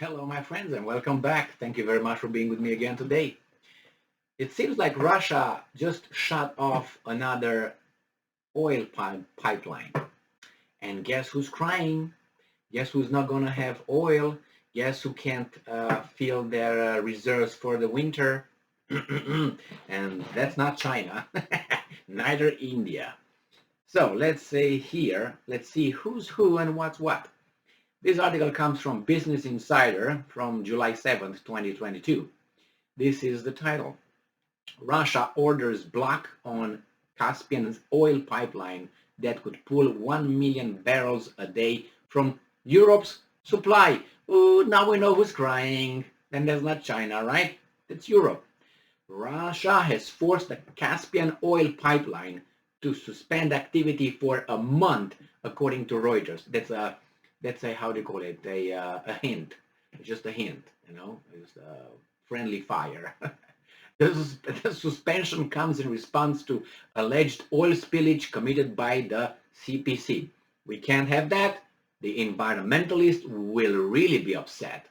Hello, my friends, and welcome back. Thank you very much for being with me again today. It seems like Russia just shut off another oil pipeline. And guess who's crying? Guess who's not going to have oil? Guess who can't fill their reserves for the winter? And that's not China, neither India. So let's say here, let's see who's who and what's what. This article comes from Business Insider from July 7th, 2022. This is the title. Russia orders block on Caspian oil pipeline that could pull 1 million barrels a day from Europe's supply. Ooh, now we know who's crying. And that's not China, right? That's Europe. Russia has forced the Caspian oil pipeline to suspend activity for a month, according to Reuters. That's a how do you call it? A hint. It's just a hint, It's a friendly fire. The suspension comes in response to alleged oil spillage committed by the CPC. We can't have that. The environmentalists will really be upset.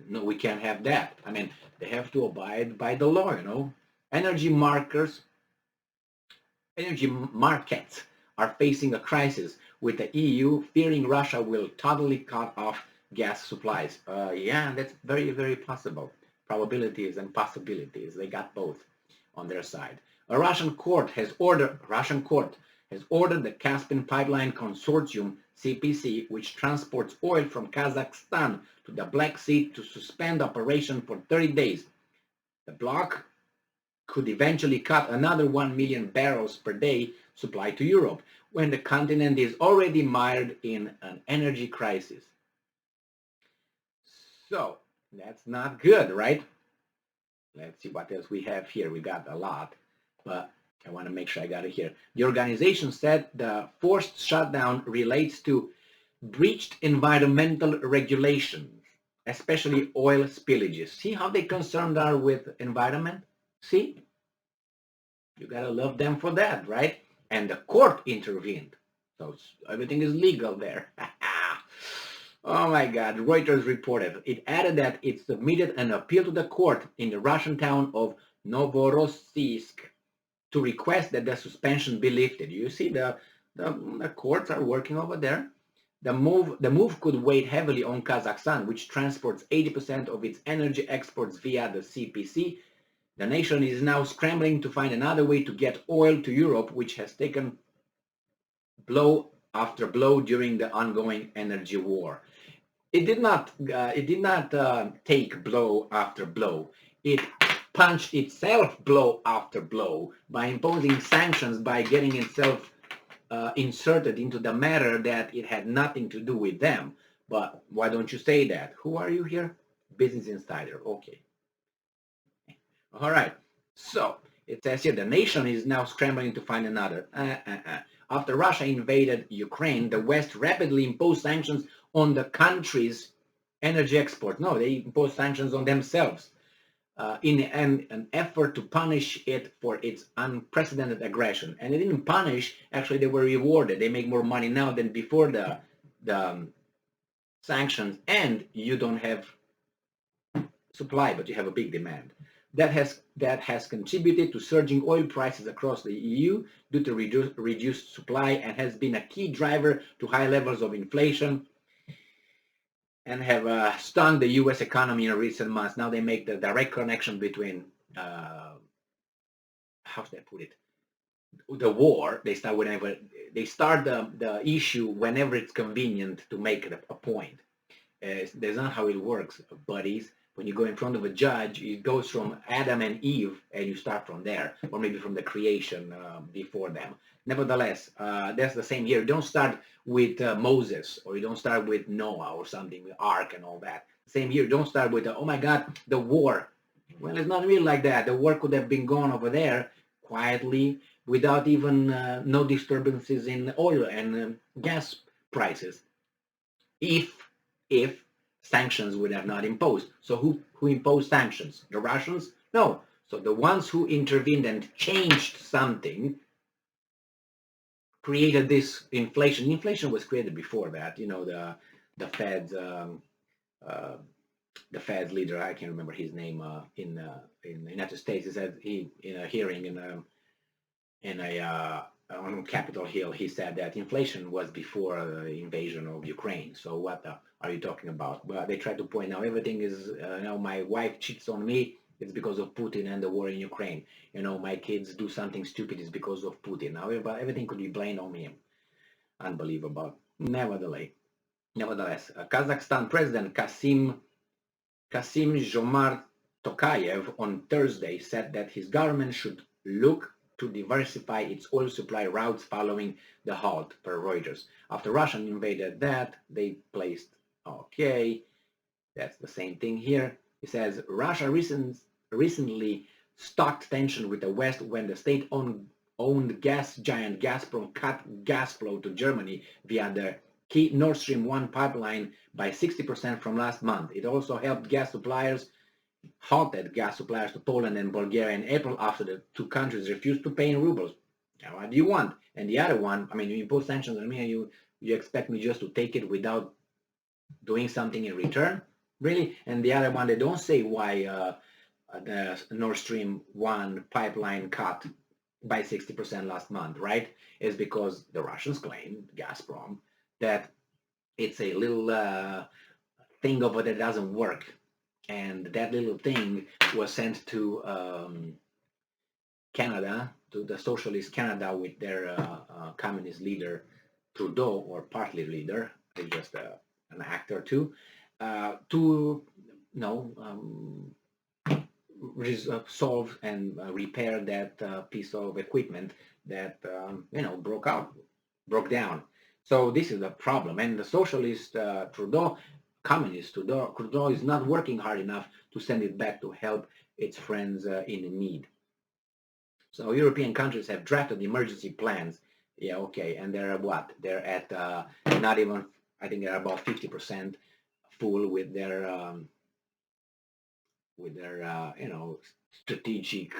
No, we can't have that. I mean, they have to abide by the law. Energy markets are facing a crisis, with the EU fearing Russia will totally cut off gas supplies. Yeah, that's very, very possible. Probabilities and possibilities, they got both on their side. A Russian court has ordered the Caspian Pipeline Consortium, CPC, which transports oil from Kazakhstan to the Black Sea, to suspend operation for 30 days. The block could eventually cut another 1 million barrels per day supply to Europe, when the continent is already mired in an energy crisis. So, that's not good, right? Let's see what else we have here. We got a lot, but I want to make sure I got it here. The organization said the forced shutdown relates to breached environmental regulations, especially oil spillages. See how they concerned are with environment? See? You gotta love them for that, right? And the court intervened. So everything is legal there. Oh my God, Reuters reported. It added that it submitted an appeal to the court in the Russian town of Novorossiysk to request that the suspension be lifted. You see, the courts are working over there. The move could weigh heavily on Kazakhstan, which transports 80% of its energy exports via the CPC. The nation is now scrambling to find another way to get oil to Europe, which has taken blow after blow during the ongoing energy war. It did not take blow after blow. It punched itself blow after blow by imposing sanctions, by getting itself inserted into the matter that it had nothing to do with them. But why don't you say that? Who are you here? Business Insider. Okay. All right. So it says here the nation is now scrambling to find another. After Russia invaded Ukraine, the West rapidly imposed sanctions on the country's energy exports. No, they imposed sanctions on themselves in an effort to punish it for its unprecedented aggression. And they didn't punish, actually they were rewarded. They make more money now than before the sanctions, and you don't have supply, but you have a big demand. That has contributed to surging oil prices across the EU due to reduced supply, and has been a key driver to high levels of inflation, and have stung the U.S. economy in recent months. Now they make the direct connection between, how should I put it, the war. They start the issue whenever it's convenient to make a point. That's not how it works, buddies. When you go in front of a judge, it goes from Adam and Eve, and you start from there, or maybe from the creation before them. Nevertheless, that's the same here. You don't start with Moses, or you don't start with Noah or something, with Ark and all that. Same here. Don't start with, oh my God, the war. Well, it's not really like that. The war could have been gone over there quietly, without even no disturbances in oil and gas prices, if sanctions would have not imposed. So who imposed sanctions? The Russians? No. So the ones who intervened and changed something created this inflation. Inflation was created before that. The Fed's the Fed's leader, I can't remember his name, in the United States, he said he in a hearing in a on Capitol Hill, he said that inflation was before the invasion of Ukraine. So what are you talking about? Well, they try to point out everything is, my wife cheats on me. It's because of Putin and the war in Ukraine. My kids do something stupid. It's because of Putin. Now, everything could be blamed on him. Unbelievable. Nevertheless, Kazakhstan President Kasim Jomart Tokayev on Thursday said that his government should look to diversify its oil supply routes following the halt, per Reuters. After Russia invaded that, they placed, okay, that's the same thing here. It says Russia recently stocked tension with the West when the state-owned gas giant Gazprom cut gas flow to Germany via the key Nord Stream 1 pipeline by 60% from last month. It also helped halted gas suppliers to Poland and Bulgaria in April after the two countries refused to pay in rubles. Now, what do you want? And the other one, I mean, you impose sanctions on me and you expect me just to take it without doing something in return? Really? And the other one, they don't say why the Nord Stream 1 pipeline cut by 60% last month, right? It's because the Russians claim, Gazprom, that it's a little thing over there that doesn't work. And that little thing was sent to Canada, to the socialist Canada with their communist leader, Trudeau, or partly leader, he's just an actor too, to solve and repair that piece of equipment that broke down. So this is the problem, and the socialist Trudeau, communist Trudeau is not working hard enough to send it back to help its friends in need. So European countries have drafted emergency plans. Yeah, okay, and they're what? They're at not even, I think they're about 50% full with their strategic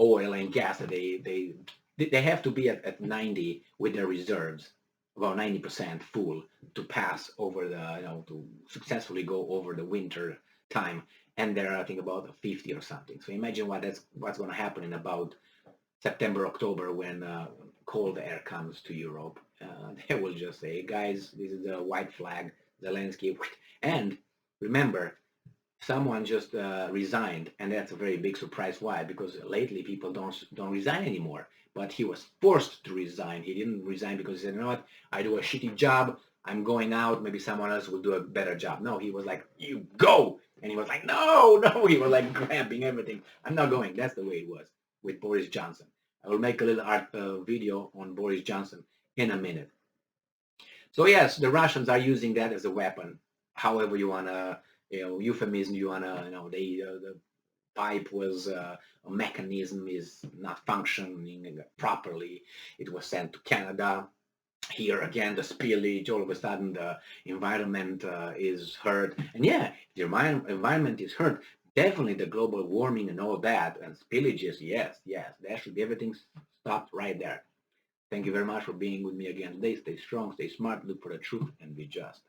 oil and gas. That they have to be at 90 with their reserves, about 90% full, to pass over to successfully go over the winter time. And they're, I think, about 50 or something. So imagine what's going to happen in about September, October, when cold air comes to Europe. They will just say, guys, this is the white flag, Zelensky. And remember, someone just resigned, and that's a very big surprise. Why? Because lately people don't resign anymore. But he was forced to resign. He didn't resign because he said, you know what, I do a shitty job, I'm going out, maybe someone else will do a better job. No, he was like, you go! And he was like, no, he was like grabbing everything. I'm not going. That's the way it was with Boris Johnson. I will make a little art video on Boris Johnson in a minute. So yes, the Russians are using that as a weapon. However you want to, euphemism, you want to, the pipe was a mechanism is not functioning properly. It was sent to Canada. Here again, the spillage, all of a sudden the environment is hurt. And yeah, the environment is hurt. Definitely the global warming and all that, and spillages, yes, there should be everything stopped right there. Thank you very much for being with me again today. Stay strong, stay smart, look for the truth, and be just.